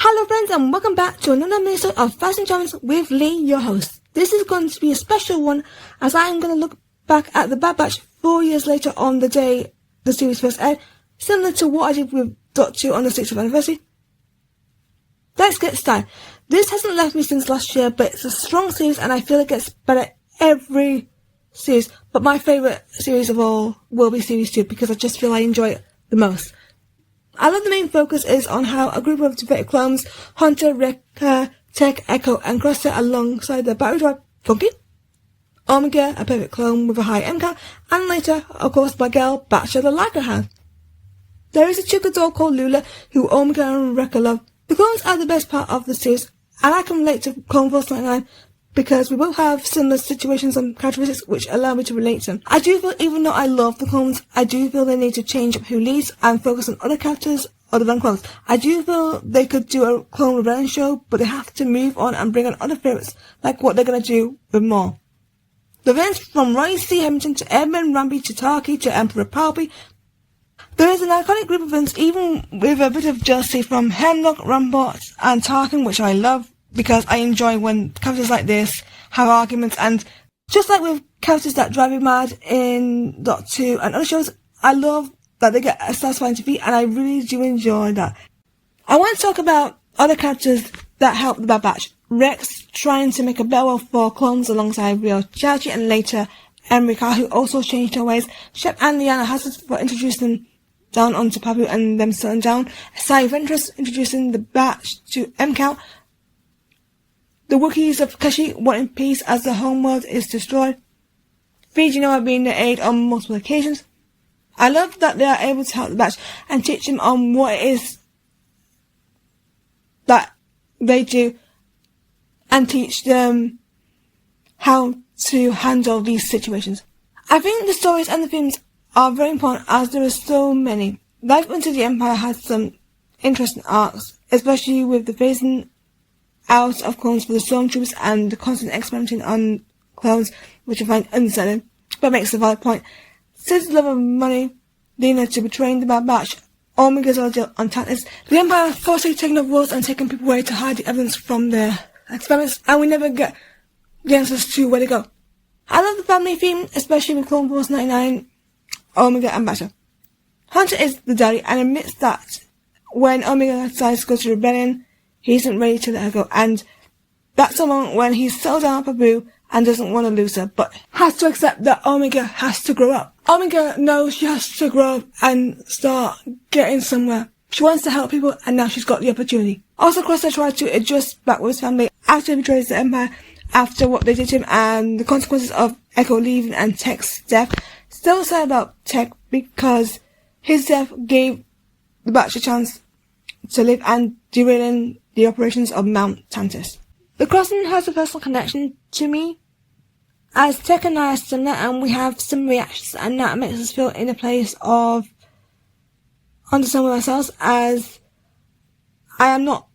Hello friends and welcome back to another episode of Fast and Charms with Lee, your host. This is going to be a special one as I am going to look back at the Bad Batch 4 years later on the day the series first aired, similar to what I did with Dot 2 on the 6th anniversary. Let's get started. This hasn't left me since last year, but it's a strong series and I feel it gets better every series. But my favourite series of all will be Series 2 because I just feel I enjoy it the most. I love the main focus is on how a group of defeated clones, Hunter, Wrecker, Tech, Echo, and Crusher alongside their battery drive Funky, Omega, a perfect clone with a high MCAT, and later, of course, my girl, Batcher the Lager Hound. There is a chick doll called Lula, who Omega and Wrecker love. The clones are the best part of the series, and I can relate to Clone Force 99 because we both have similar situations and characteristics which allow me to relate to them. I do feel, even though I love the clones, I do feel they need to change up who leads and focus on other characters other than clones. I do feel they could do a clone revenge show, but they have to move on and bring on other favourites, like what they're going to do with Maul. The events from Royce C. Hamilton to Edmund, Rambi to Taki to Emperor Palpy. There is an iconic group of events, even with a bit of jealousy from Hemlock, Rampart and Tarkin, which I love, because I enjoy when characters like this have arguments, and just like with characters that drive me mad in Dot 2 and other shows, I love that they get a satisfying defeat, and I really do enjoy that. I want to talk about other characters that help the Bad Batch. Rex trying to make a better world for clones alongside Rio Chachi, and later Emrika, who also changed her ways. Shep and Liana Hazard for introducing them down onto Pabu and them settling down. Sai Ventress introducing the Batch to MCAL. The Wookiees of Kashi wanting peace as the homeworld is destroyed. Fiji Noah being their aid on multiple occasions. I love that they are able to help the Batch and teach them on what it is that they do and teach them how to handle these situations. I think the stories and the themes are very important as there are so many. Life Unto the Empire has some interesting arcs, especially with the phasing out of clones for the stormtroopers and the constant experimenting on clones, which I find unsettling, but makes a valid point. Sid's love of money, Lena to betraying the Bad Batch, Omega's ordeal on Tantus, the Empire forcibly taking over worlds and taking people away to hide the evidence from their experiments, and we never get the answers to where they go. I love the family theme, especially with Clone Force 99, Omega and Batcher. Hunter is the daddy and admits that when Omega decides to go to rebellion, he isn't ready to let her go, and that's the moment when he's settled down on Pabu and doesn't want to lose her, but has to accept that Omega has to grow up. Omega knows she has to grow up and start getting somewhere. She wants to help people, and now she's got the opportunity. Also, Crusher tried to adjust back with his family after he betrays the Empire, after what they did to him, and the consequences of Echo leaving and Tech's death. Still sad about Tech because his death gave the Batch a chance to live and derailing the operations of Mount Tantus. The crossing has a personal connection to me, as Tech and I are similar and we have similar reactions, and that makes us feel in a place of understanding ourselves, as I am not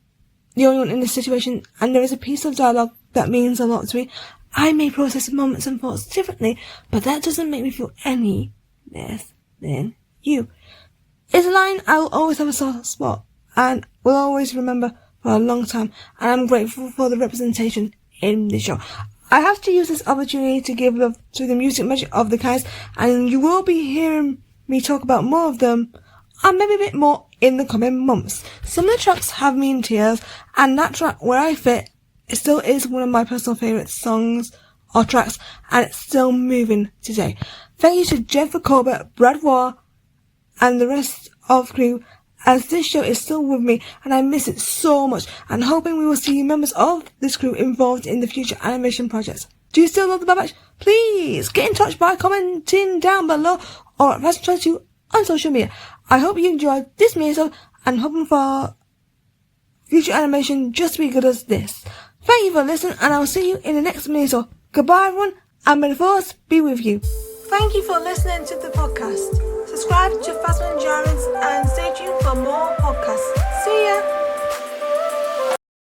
the only one in this situation, and there is a piece of dialogue that means a lot to me. I may process moments and thoughts differently, but that doesn't make me feel any less than you. It's a line I will always have a soft spot and will always remember for a long time, and I'm grateful for the representation in this show. I have to use this opportunity to give love to the music magic of the cast, and you will be hearing me talk about more of them, and maybe a bit more in the coming months. Some of the tracks have me in tears, and that track, Where I Fit, it still is one of my personal favourite songs or tracks, and it's still moving today. Thank you to Jennifer Colbert, Brad Waugh, and the rest of the crew, as this show is still with me and I miss it so much, and hoping we will see members of this crew involved in the future animation projects. Do you still love the Bad Batch? Please get in touch by commenting down below or at Fast22 on social media. I hope you enjoyed this episode and hoping for future animation just to be good as this. Thank you for listening, and I will see you in the next episode. Goodbye everyone, and may the Force be with you. Thank you for listening to the podcast. Subscribe to Fast and Jarrins and stay tuned for more podcasts. See ya!